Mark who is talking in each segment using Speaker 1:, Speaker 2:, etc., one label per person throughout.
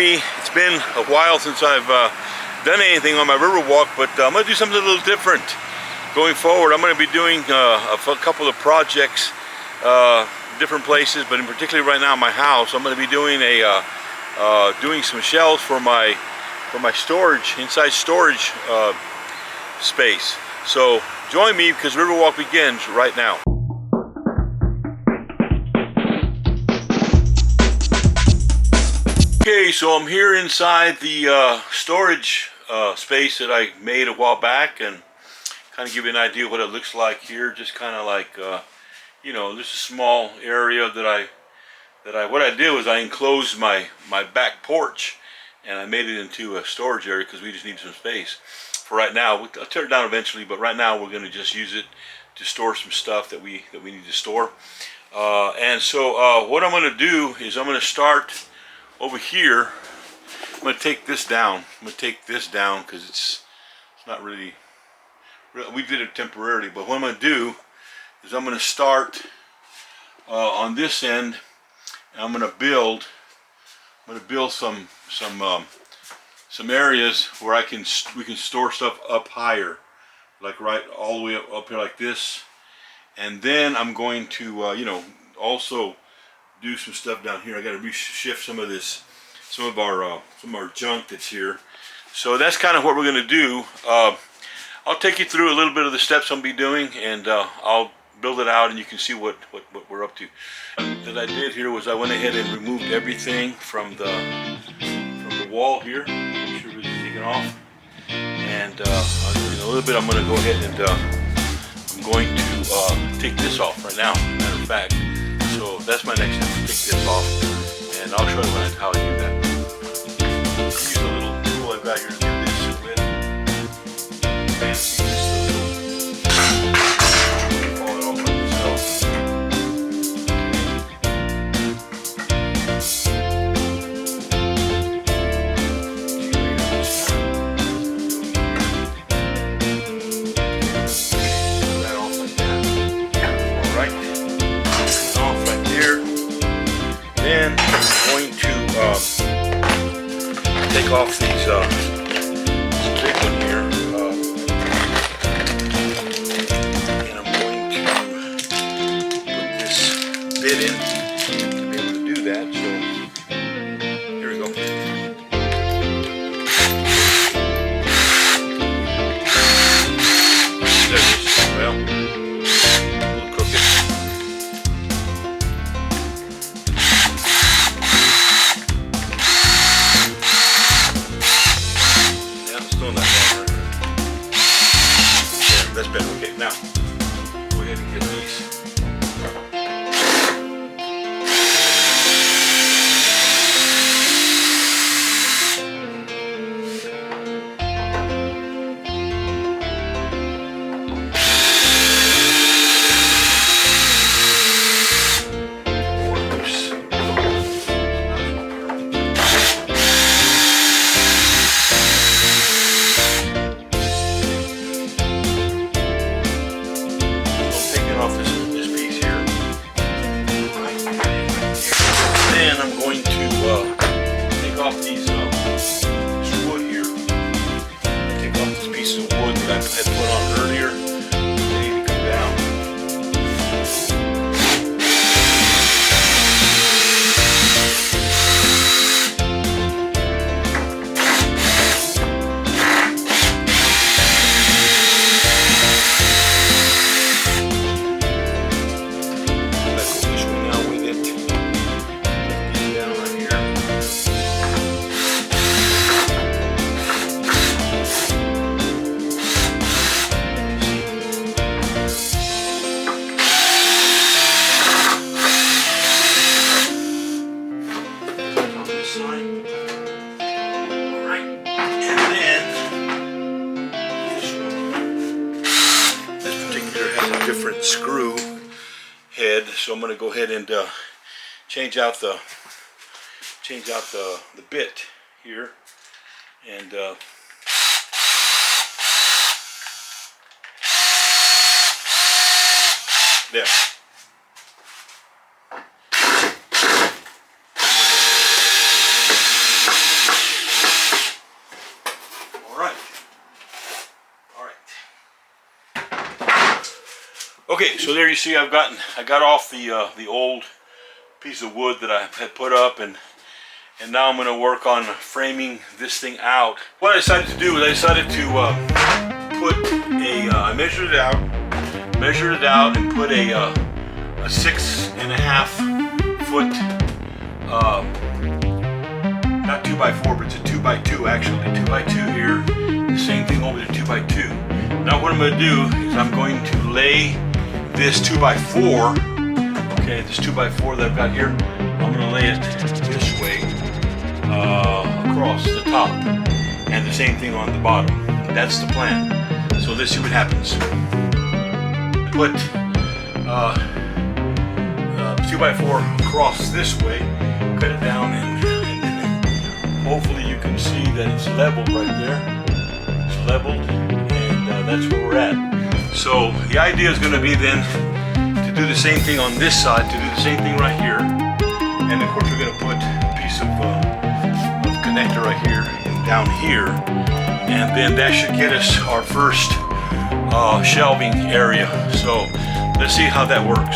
Speaker 1: It's been a while since I've done anything on my Riverwalk, but I'm going to do something a little different going forward. I'm going to be doing a couple of projects, different places, but in particular right now my house. I'm going to be doing doing some shelves for my storage, inside storage space. So join me because Riverwalk begins right now. Okay, so I'm here inside the storage space that I made a while back, and kind of give you an idea of what it looks like here. Just kind of like, you know, this is a small area what I did was I enclosed my back porch, and I made it into a storage area because we just need some space for right now. I'll tear it down eventually, but right now we're going to just use it to store some stuff that we need to store. And so what I'm going to do is I'm going to start over here. I'm going to take this down. I'm going to take this down because it's not really, we did it temporarily, but what I'm going to do is I'm going to start on this end, and I'm going to build some areas where we can store stuff up higher, like right all the way up here like this. And then I'm going to you know, also do some stuff down here. I got to reshift some of our junk that's here. So that's kind of what we're going to do. I'll take you through a little bit of the steps I'll be doing, and I'll build it out, and you can see what we're up to. That I did here was I went ahead and removed everything from the wall here. Make sure everything's taken off. And in a little bit, I'm going to go ahead and I'm going to take this off right now. Matter of fact. So that's my next step, to take this off, and I'll show you how I do that. Use a little tool I've got here to do this with. Fancy this pull it off like this. That off like that. All right. Then I'm going to take off this big one here, and I'm going to put this bit in to be able to do that. So here we go. There it is. Well, a little crooked. That's better. Okay, now go ahead and get these. Different screw head, so I'm going to go ahead and change out the bit here, and there. Okay, so there you see I got off the old piece of wood that I had put up, and now I'm going to work on framing this thing out. What I decided to do is I decided to put I measured it out and put a 6.5 foot, not 2x4, but it's a 2x2 actually, 2x2 here. The same thing over the 2x2. Now what I'm going to do is I'm going to lay this 2x4, okay, this 2x4 that I've got here, I'm going to lay it this way across the top, and the same thing on the bottom. That's the plan. So let's see what happens. Put 2x4 across this way, cut it down, and hopefully you can see that it's leveled right there. It's leveled, and that's where we're at. So the idea is going to be then to do the same thing on this side, to do the same thing right here, and of course we're going to put a piece of connector right here and down here, and then that should get us our first shelving area. So let's see how that works.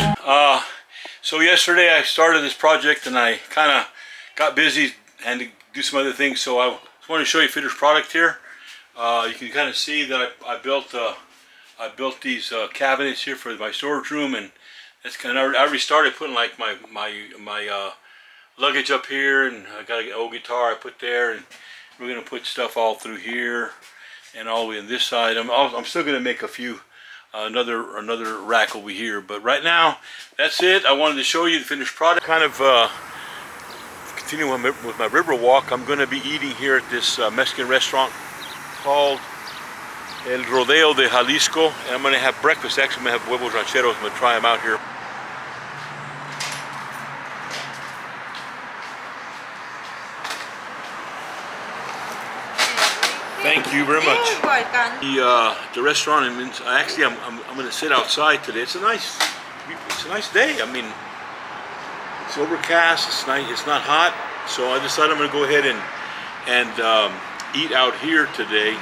Speaker 1: So yesterday I started this project and I kind of got busy and to do some other things, so I just want to show you finished product here. You can kind of see that I built these cabinets here for my storage room, and that's kind of, I already started putting like my luggage up here, and I got an old guitar I put there, and we're gonna put stuff all through here and all the way on this side. I'm still gonna make a few another rack over here, but right now that's it. I wanted to show you the finished product. Kind of continuing with my river walk. I'm gonna be eating here at this Mexican restaurant called El Rodeo de Jalisco, and I'm gonna have breakfast. Actually, I'm gonna have huevos rancheros. I'm gonna try them out here. Thank you very much. The restaurant, actually I'm going to sit outside today. It's a nice day. I mean, it's overcast. It's nice. It's not hot. So I decided I'm going to go ahead and eat out here today.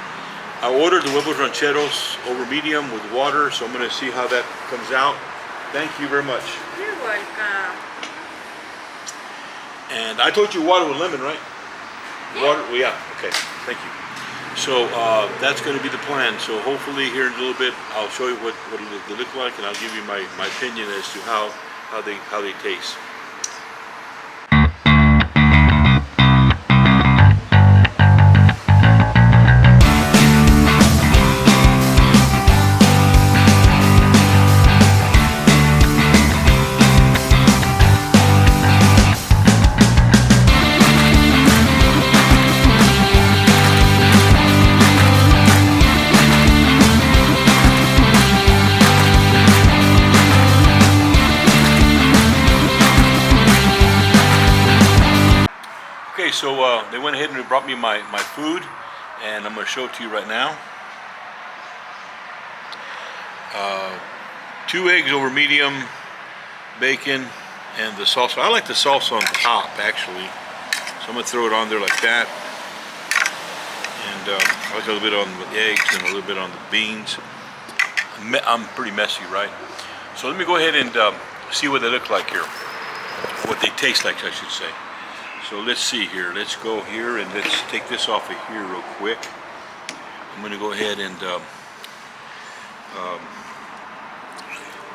Speaker 1: I ordered the huevos rancheros over medium with water, so I'm going to see how that comes out. Thank you very much.
Speaker 2: You're welcome.
Speaker 1: And I told you water with lemon, right?
Speaker 2: Yeah.
Speaker 1: Water. Well, yeah. Okay. Thank you. So that's going to be the plan. So hopefully here in a little bit I'll show you what they look like, and I'll give you my opinion as to how they taste. Okay, so they went ahead and brought me my food, and I'm going to show it to you right now. 2 eggs over medium, bacon, and the salsa. I like the salsa on top, actually. So I'm going to throw it on there like that. And I like a little bit on the eggs and a little bit on the beans. I'm pretty messy, right? So let me go ahead and see what they look like here. What they taste like, I should say. So let's see here. Let's go here and let's take this off of here real quick. I'm going to go ahead and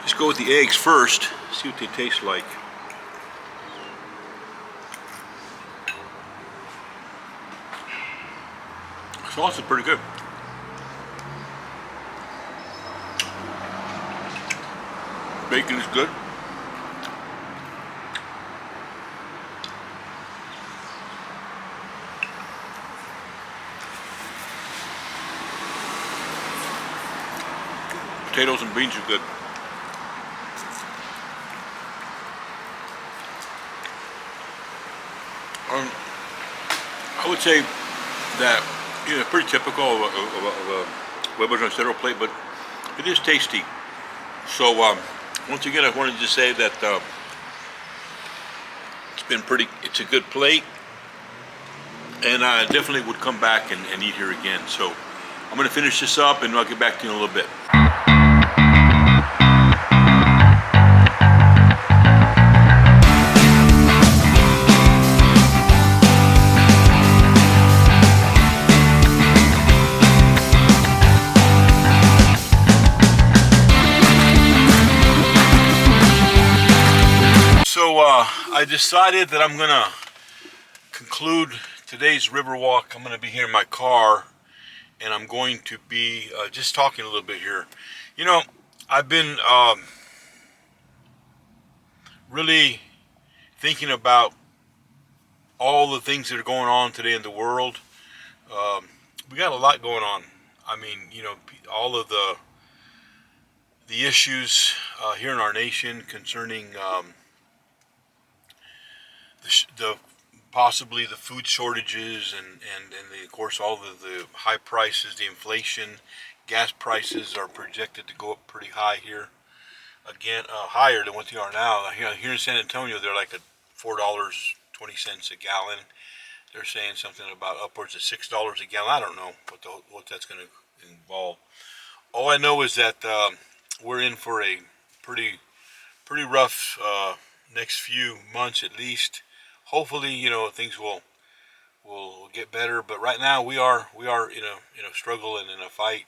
Speaker 1: let's go with the eggs first. See what they taste like. The sauce is pretty good. Bacon is good. Potatoes and beans are good. I would say that, you know, pretty typical of a huevos ranchero plate, but it is tasty. So once again, I wanted to say that it's a good plate, and I definitely would come back and eat here again. So I'm going to finish this up and I'll get back to you in a little bit. I decided that I'm gonna conclude today's Riverwalk. I'm gonna be here in my car, and I'm going to be just talking a little bit here. You know, I've been really thinking about all the things that are going on today in the world. We got a lot going on. I mean, you know, all of the issues here in our nation concerning the possibly the food shortages and of course all the high prices, the inflation, gas prices are projected to go up pretty high here. Again, higher than what they are now. Here in San Antonio, they're like at $4.20 a gallon. They're saying something about upwards of $6 a gallon. I don't know what that's going to involve. All I know is that we're in for a pretty rough next few months at least. Hopefully, you know, things will get better. But right now, we are in a struggle and in a fight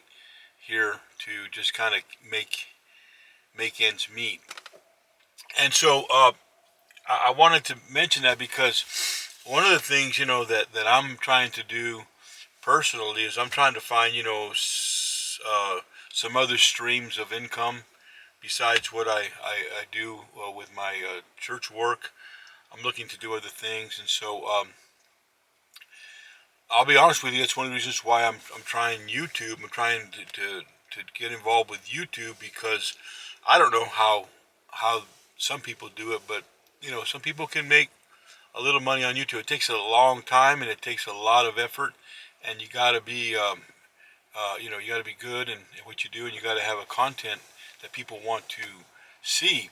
Speaker 1: here to just kind of make ends meet. And so I wanted to mention that because one of the things, you know, that I'm trying to do personally is I'm trying to find, you know, some other streams of income besides what I do with my church work. I'm looking to do other things, and so I'll be honest with you. It's one of the reasons why I'm trying YouTube. I'm trying to get involved with YouTube because I don't know how some people do it, but you know, some people can make a little money on YouTube. It takes a long time and it takes a lot of effort, and you got to be you know, you got to be good in what you do, and you got to have a content that people want to see.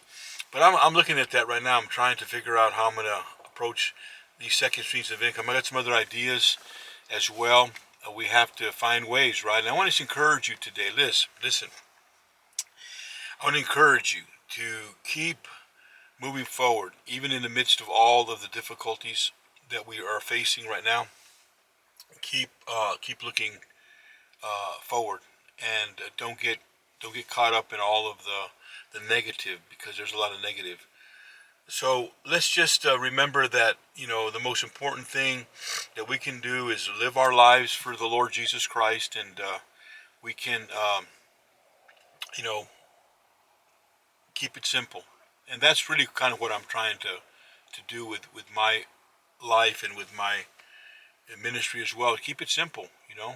Speaker 1: But I'm looking at that right now. I'm trying to figure out how I'm going to approach these second streams of income. I got some other ideas as well. We have to find ways, right? And I want to encourage you today. Listen. I want to encourage you to keep moving forward, even in the midst of all of the difficulties that we are facing right now. Keep looking forward, and don't get caught up in all of the negative, because there's a lot of negative. So let's just remember that, you know, the most important thing that we can do is live our lives for the Lord Jesus Christ, and we can, you know, keep it simple. And that's really kind of what I'm trying to do with my life and with my ministry as well. Keep it simple, you know.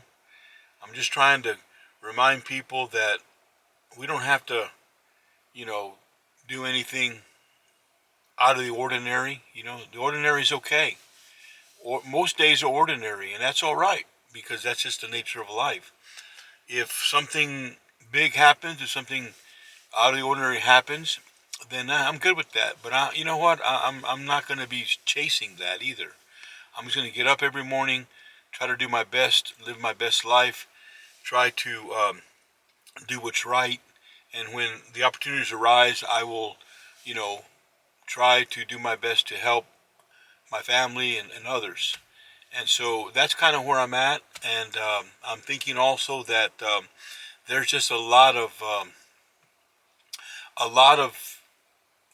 Speaker 1: I'm just trying to remind people that we don't have to, you know, do anything out of the ordinary. You know, the ordinary is okay. Or most days are ordinary, and that's all right, because that's just the nature of life. If something big happens, if something out of the ordinary happens, then I'm good with that. But you know what? I'm not going to be chasing that either. I'm just going to get up every morning, try to do my best, live my best life, try to do what's right, and when the opportunities arise, I will, you know, try to do my best to help my family and others. And so that's kind of where I'm at. And I'm thinking also that there's just a lot of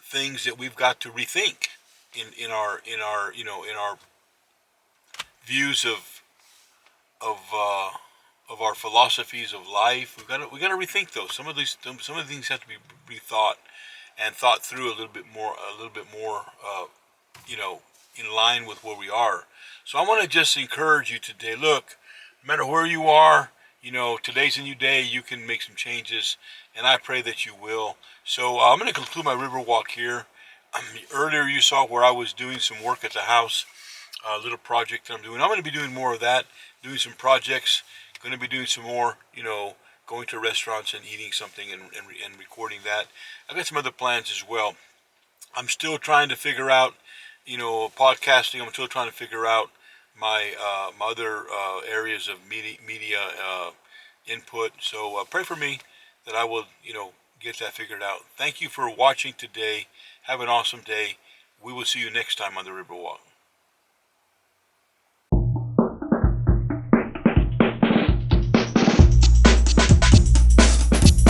Speaker 1: things that we've got to rethink in our you know, in our views of our philosophies of life. We got to rethink those. Some of the things have to be rethought and thought through a little bit more, you know, in line with where we are. So I want to just encourage you today. Look, no matter where you are, you know, today's a new day. You can make some changes, and I pray that you will. So I'm going to conclude my river walk here. Earlier you saw where I was doing some work at the house, a little project that I'm doing. I'm going to be doing more of that, doing some projects. Going to be doing some more, you know, going to restaurants and eating something and recording that. I've got some other plans as well. I'm still trying to figure out, you know, podcasting. I'm still trying to figure out my other areas of media input. So pray for me that I will, you know, get that figured out. Thank you for watching today. Have an awesome day. We will see you next time on the Riverwalk.